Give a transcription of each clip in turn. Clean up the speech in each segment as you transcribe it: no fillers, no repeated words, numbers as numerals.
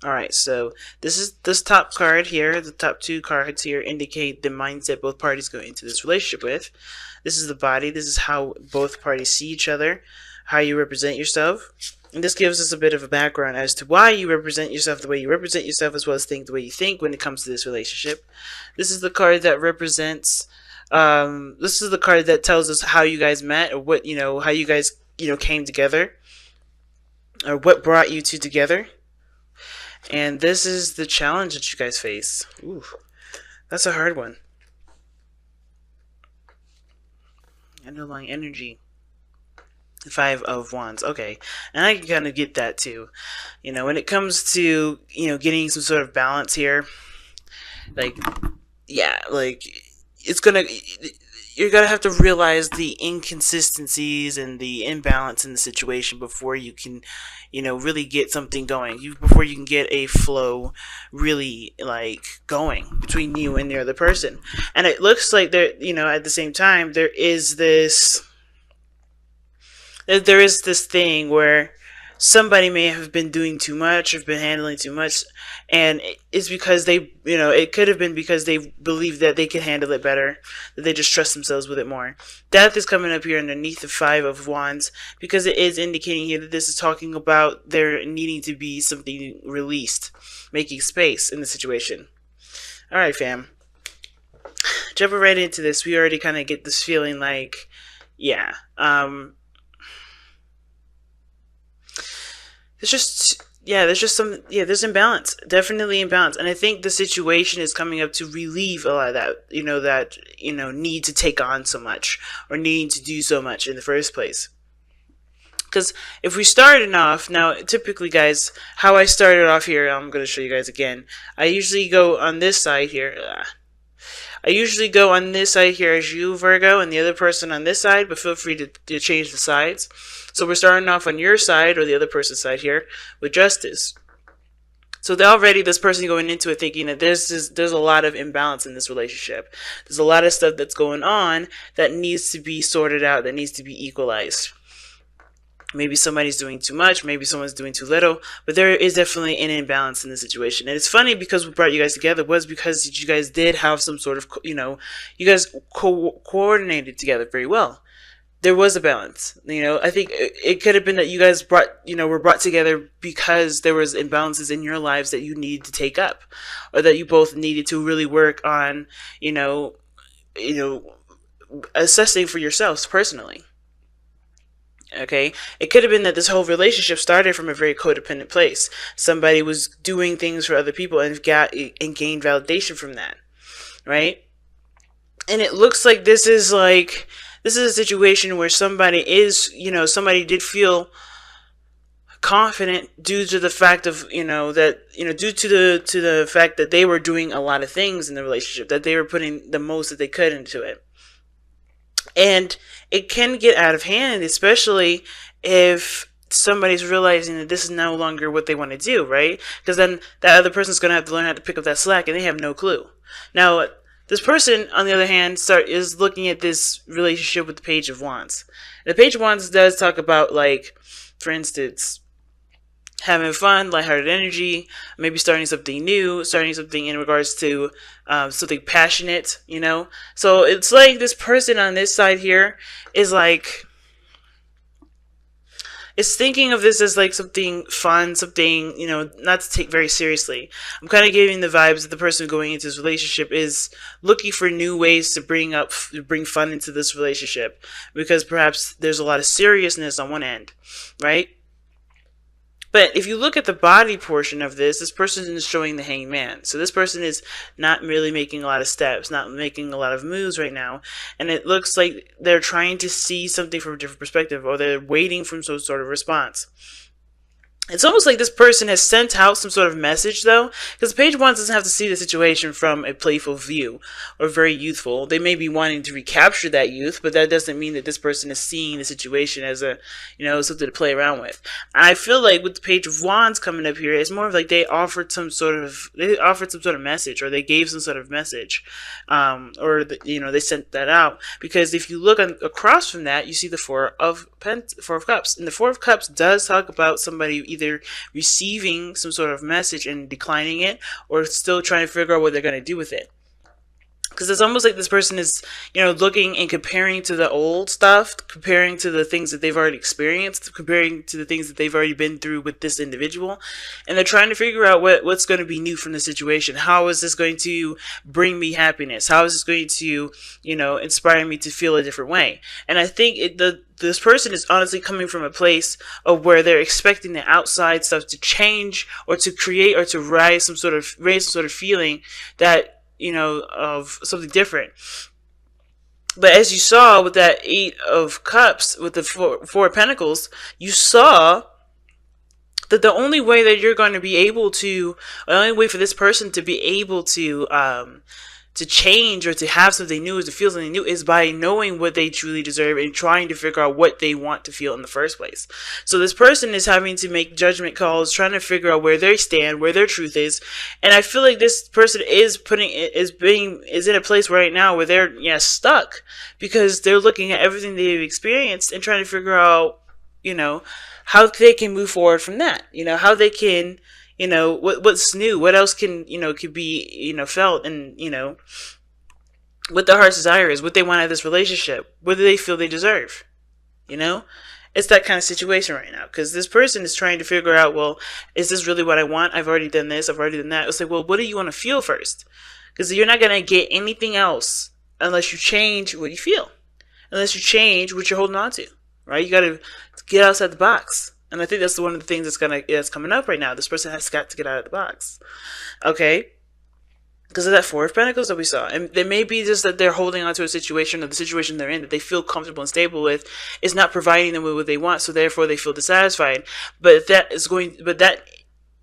Alright, so this top card here, the top two cards here indicate the mindset both parties go into this relationship with. This is the body, this is how both parties see each other, how you represent yourself. And this gives us a bit of a background as to why you represent yourself the way you represent yourself, as well as think the way you think when it comes to this relationship. This is the card that represents this is the card that tells us how you guys met, or what, how you guys, came together, or what brought you two together. And this is the challenge that you guys face. Ooh, that's a hard one. Underlying energy. The Five of Wands. Okay. And I can kind of get that too. When it comes to, getting some sort of balance here, like, yeah, like, it's gonna, you're gonna have to realize the inconsistencies and the imbalance in the situation before you can, really get something going. Before you can get a flow really, like, going between you and the other person. And it looks like there, at the same time, there is this thing where somebody may have been doing too much or been handling too much, and it's because they, it could have been because they believe that they can handle it better, that they just trust themselves with it more. Death is coming up here underneath the Five of Wands, because it is indicating here that this is talking about there needing to be something released, making space in the situation. Alright, fam, jumping right into this, we already kind of get this feeling like, yeah, there's imbalance, definitely imbalance. And I think the situation is coming up to relieve a lot of that, need to take on so much, or needing to do so much in the first place. Because if we started off, now typically, guys, how I started off here, I'm going to show you guys again. I usually go on this side here. I usually go on this side here as you, Virgo, and the other person on this side, but feel free to change the sides. So we're starting off on your side, or the other person's side here, with Justice. So already this person going into it thinking that there's a lot of imbalance in this relationship. There's a lot of stuff that's going on that needs to be sorted out, that needs to be equalized. Maybe somebody's doing too much, maybe someone's doing too little, but there is definitely an imbalance in the situation. And it's funny, because what brought you guys together was because you guys did have some sort of, you guys coordinated together very well. There was a balance. I think it could have been that you guys were brought together because there was imbalances in your lives that you needed to take up, or that you both needed to really work on, assessing for yourselves personally. Okay, it could have been that this whole relationship started from a very codependent place. Somebody was doing things for other people and gained validation from that, right? And it looks like this is a situation where somebody did feel confident due to the fact of, due to the fact that they were doing a lot of things in the relationship, that they were putting the most that they could into it. And it can get out of hand, especially if somebody's realizing that this is no longer what they want to do, right? Because then that other person's going to have to learn how to pick up that slack, and they have no clue. Now, this person, on the other hand, is looking at this relationship with the Page of Wands. And the Page of Wands does talk about, like, for instance, having fun, lighthearted energy, maybe starting something new, starting something in regards to something passionate, So it's like this person on this side here is thinking of this as like something fun, something, not to take very seriously. I'm kind of giving the vibes that the person going into this relationship is looking for new ways to bring fun into this relationship, because perhaps there's a lot of seriousness on one end, right? But if you look at the body portion of this person is showing the Hangman. So this person is not really making a lot of steps, not making a lot of moves right now. And it looks like they're trying to see something from a different perspective, or they're waiting for some sort of response. It's almost like this person has sent out some sort of message, though, because the Page of Wands doesn't have to see the situation from a playful view or very youthful. They may be wanting to recapture that youth, but that doesn't mean that this person is seeing the situation as a, something to play around with. I feel like with the Page of Wands coming up here, it's more of like they offered some sort of message, or they gave some sort of message, they sent that out. Because if you look across from that, you see the Four of Cups, and the Four of Cups does talk about somebody either receiving some sort of message and declining it, or still trying to figure out what they're going to do with it. Because it's almost like this person is, looking and comparing to the old stuff, comparing to the things that they've already experienced, comparing to the things that they've already been through with this individual. And they're trying to figure out what's going to be new from the situation. How is this going to bring me happiness? How is this going to, inspire me to feel a different way? And I think this person is honestly coming from a place of where they're expecting the outside stuff to change or to create or to raise some sort of feeling that, of something different. But as you saw with that 8 of Cups, with the four of Pentacles, you saw that the only way that you're going to be able to, the only way for this person to be able to change or to have something new, or to feel something new, is by knowing what they truly deserve and trying to figure out what they want to feel in the first place. So this person is having to make judgment calls, trying to figure out where they stand, where their truth is. And I feel like this person is in a place right now where they're stuck, because they're looking at everything they've experienced and trying to figure out, how they can move forward from that. How they can, what's new, what else can, could be, felt, and, what their heart's desire is, what they want out of this relationship, what do they feel they deserve. It's that kind of situation right now, because this person is trying to figure out, well, is this really what I want? I've already done this, I've already done that. It's like, well, what do you want to feel first? Because you're not going to get anything else unless you change what you feel, unless you change what you're holding on to, right? You got to get outside the box. And I think that's one of the things that's coming up right now. This person has got to get out of the box. Okay? Because of that 4 of Pentacles that we saw. And it may be just that they're holding on to a situation, or the situation they're in that they feel comfortable and stable with is not providing them with what they want, so therefore they feel dissatisfied. But that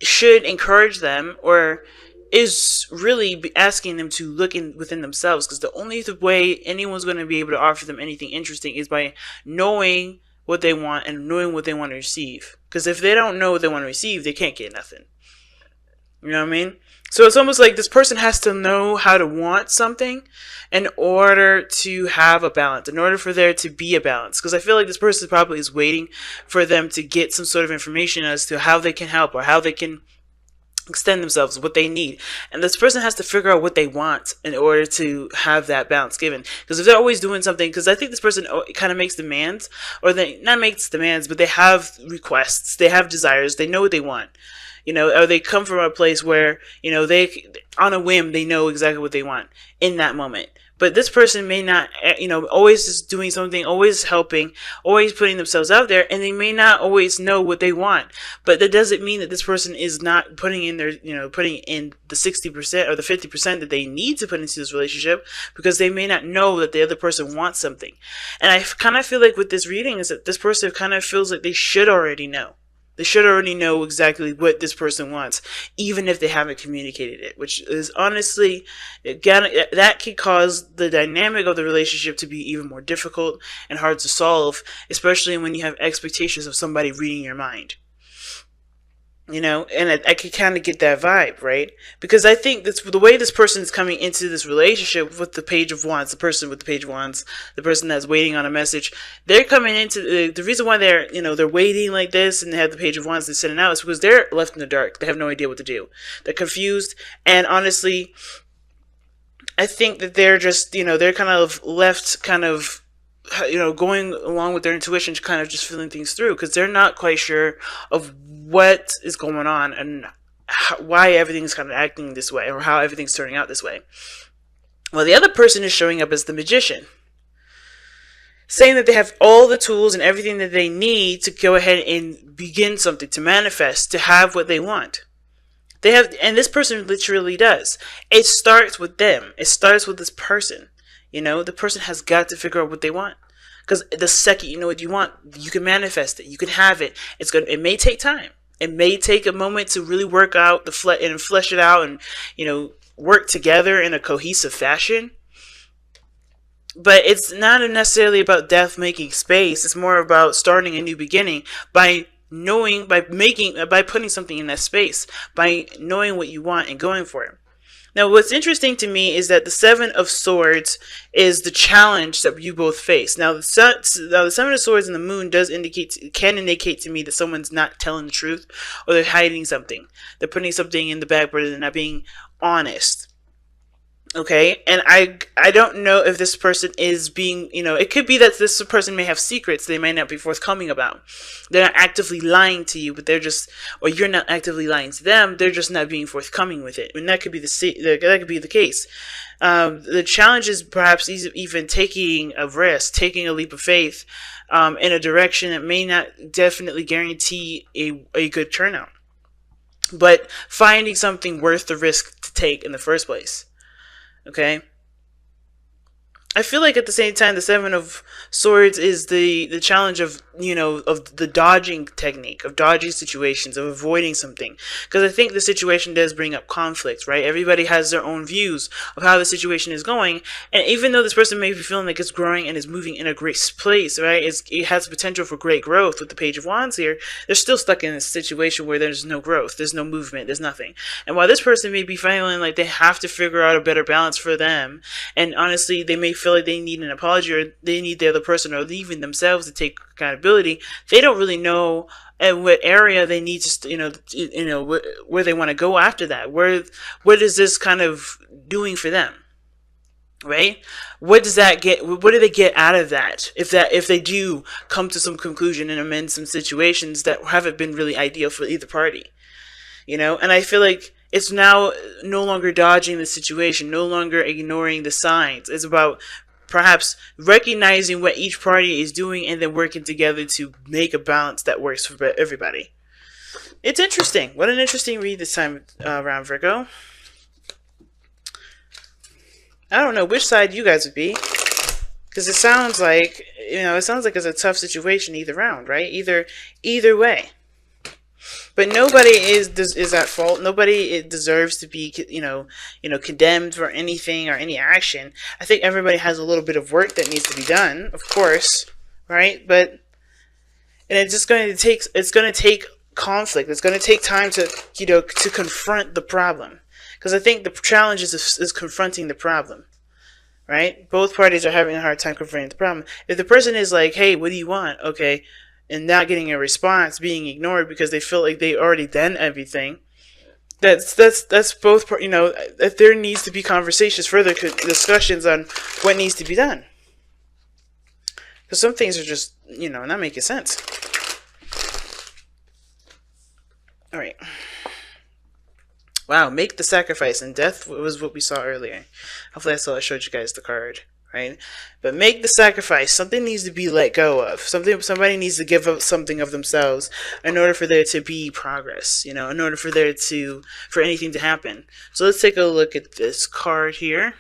should encourage them, or is really asking them to look within themselves, because the only way anyone's going to be able to offer them anything interesting is by knowing what they want and knowing what they want to receive. Because if they don't know what they want to receive, they can't get nothing. You know what I mean? So it's almost like this person has to know how to want something in order to have a balance, in order for there to be a balance. Because I feel like this person probably is waiting for them to get some sort of information as to how they can help, or how they can extend themselves, what they need. And this person has to figure out what they want in order to have that balance given. Because if they're always doing something, because I think this person kind of makes demands, or they not makes demands, but they have requests, they have desires, they know what they want. Or they come from a place where, they, on a whim, they know exactly what they want in that moment. But this person may not, always just doing something, always helping, always putting themselves out there, and they may not always know what they want. But that doesn't mean that this person is not putting in putting in the 60% or the 50% that they need to put into this relationship, because they may not know that the other person wants something. And I kind of feel like with this reading is that this person kind of feels like they should already know. They should already know exactly what this person wants, even if they haven't communicated it, which is honestly, that can cause the dynamic of the relationship to be even more difficult and hard to solve, especially when you have expectations of somebody reading your mind. And I could kind of get that vibe, right? Because I think that's the way this person is coming into this relationship with the Page of Wands, the person with the Page of Wands, the person that's waiting on a message. They're coming into the reason why they're waiting like this and they have the Page of Wands they're sending out is because they're left in the dark. They have no idea what to do. They're confused, and honestly, I think that they're just they're kind of left going along with their intuition, kind of just feeling things through, because they're not quite sure of what is going on and why everything's kind of acting this way, or how everything's turning out this way. Well, the other person is showing up as the Magician, saying that they have all the tools and everything that they need to go ahead and begin something, to manifest, to have what they want. They have, and this person literally does. It starts with them. It starts with this person. The person has got to figure out what they want. Because the second you know what you want, you can manifest it. You can have it. It may take time. It may take a moment to really work out and flesh it out, and work together in a cohesive fashion. But it's not necessarily about death making space. It's more about starting a new beginning by putting something in that space, by knowing what you want and going for it. Now, what's interesting to me is that the Seven of Swords is the challenge that you both face. Now, the Seven of Swords and the Moon can indicate to me that someone's not telling the truth, or they're hiding something. They're putting something in the back burner. They're not being honest. Okay, and I don't know if this person is being, it could be that this person may have secrets they may not be forthcoming about. They're not actively lying to you, but or you're not actively lying to them. They're just not being forthcoming with it, and that could be the case. The challenge is perhaps even taking a risk, taking a leap of faith, in a direction that may not definitely guarantee a good turnout, but finding something worth the risk to take in the first place. Okay, I feel like at the same time, the Seven of Swords is the challenge of, of the dodging technique, of dodging situations, of avoiding something. Because I think the situation does bring up conflict, right? Everybody has their own views of how the situation is going. And even though this person may be feeling like it's growing and is moving in a great place, right? It has potential for great growth with the Page of Wands here. They're still stuck in a situation where there's no growth, there's no movement, there's nothing. And while this person may be feeling like they have to figure out a better balance for them, and honestly, they may feel like they need an apology, or they need the other person, or even themselves, to take accountability. They don't really know in what area they need to, where they want to go after that. What is this kind of doing for them, right? What does that get? What do they get out of that? If they do come to some conclusion and amend some situations that haven't been really ideal for either party, and I feel like it's now no longer dodging the situation, no longer ignoring the signs. It's about perhaps recognizing what each party is doing and then working together to make a balance that works for everybody. It's interesting. What an interesting read this time around, Virgo. I don't know which side you guys would be, because it sounds like it's a tough situation either round, right? Either way. But nobody is at fault. Nobody deserves to be, condemned for anything or any action. I think everybody has a little bit of work that needs to be done, of course, right? And it's going to take conflict. It's going to take time to confront the problem, because I think the challenge is confronting the problem. Right? Both parties are having a hard time confronting the problem. If the person is like, "Hey, what do you want?" Okay, and not getting a response, being ignored because they feel like they already done everything, that's both, that there needs to be conversations, further discussions on what needs to be done. Because some things are just, not making sense. Alright. Wow, make the sacrifice, and death was what we saw earlier. Hopefully that's all I showed you guys the card. Right? But make the sacrifice. Something needs to be let go of. Somebody needs to give up something of themselves in order for there to be progress, in order for anything to happen. So let's take a look at this card here.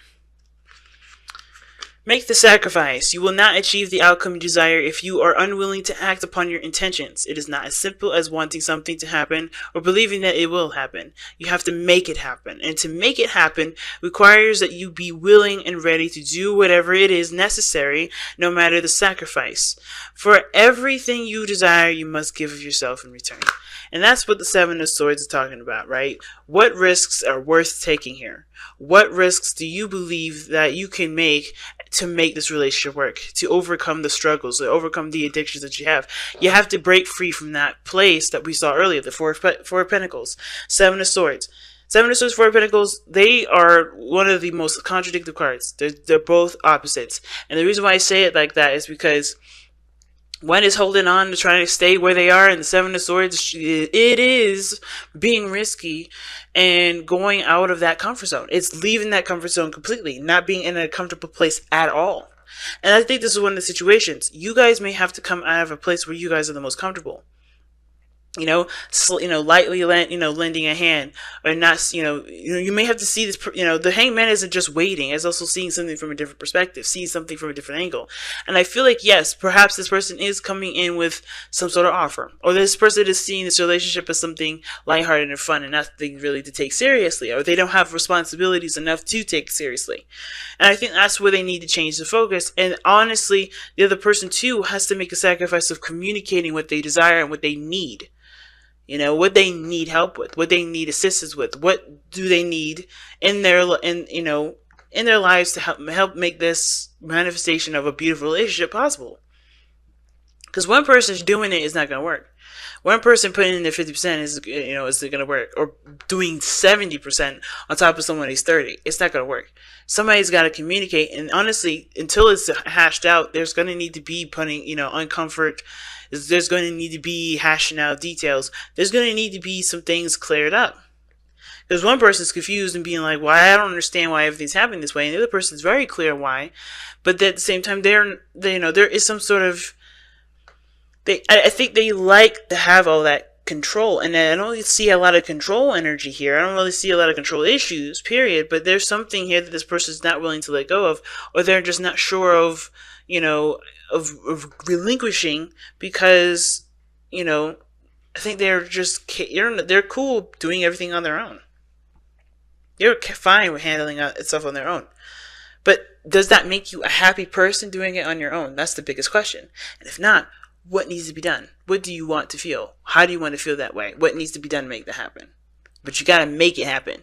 Make the sacrifice. You will not achieve the outcome you desire if you are unwilling to act upon your intentions. It is not as simple as wanting something to happen or believing that it will happen. You have to make it happen. And to make it happen requires that you be willing and ready to do whatever it is necessary, no matter the sacrifice. For everything you desire, you must give of yourself in return. And that's what the Seven of Swords is talking about, right? What risks are worth taking here? What risks do you believe that you can make to make this relationship work, to overcome the struggles, to overcome the addictions that you have? You have to break free from that place that we saw earlier, the Four of Pentacles, Seven of Swords. Seven of Swords, Four of Pentacles, they are one of the most contradictory cards. They're both opposites. And the reason why I say it like that is because one is holding on to trying to stay where they are, and the Seven of Swords, it is being risky and going out of that comfort zone. It's leaving that comfort zone completely, not being in a comfortable place at all. And I think this is one of the situations. You guys may have to come out of a place where you guys are the most comfortable. Lightly lending a hand, or not, you may have to see this, the hangman isn't just waiting, it's also seeing something from a different perspective, seeing something from a different angle. And I feel like, yes, perhaps this person is coming in with some sort of offer, or this person is seeing this relationship as something lighthearted and fun and nothing really to take seriously, or they don't have responsibilities enough to take seriously. And I think that's where they need to change the focus. And honestly, the other person too has to make a sacrifice of communicating what they desire and what they need. You know, what they need help with, what they need assistance with, what do they need in their in their lives to help make this manifestation of a beautiful relationship possible. Because one person's doing it is not going to work. One person putting in their 50% is going to work, or doing 70% on top of someone who's 30. It's not going to work. Somebody's got to communicate, and honestly, until it's hashed out, there's going to need to be putting uncomfort. There's going to need to be hashing out details. There's going to need to be some things cleared up. Because one person's confused and being like, "Well, I don't understand why everything's happening this way," and the other person's very clear why, but at the same time, there is some sort of I think they like to have all that control, and I don't really see a lot of control energy here. I don't really see a lot of control issues, period. But there's something here that this person's not willing to let go of, or they're just not sure of, of relinquishing, because, I think they're they're cool doing everything on their own. They're fine with handling stuff on their own. But does that make you a happy person doing it on your own? That's the biggest question. And if not, what needs to be done? What do you want to feel? How do you want to feel that way? What needs to be done to make that happen? But you got to make it happen.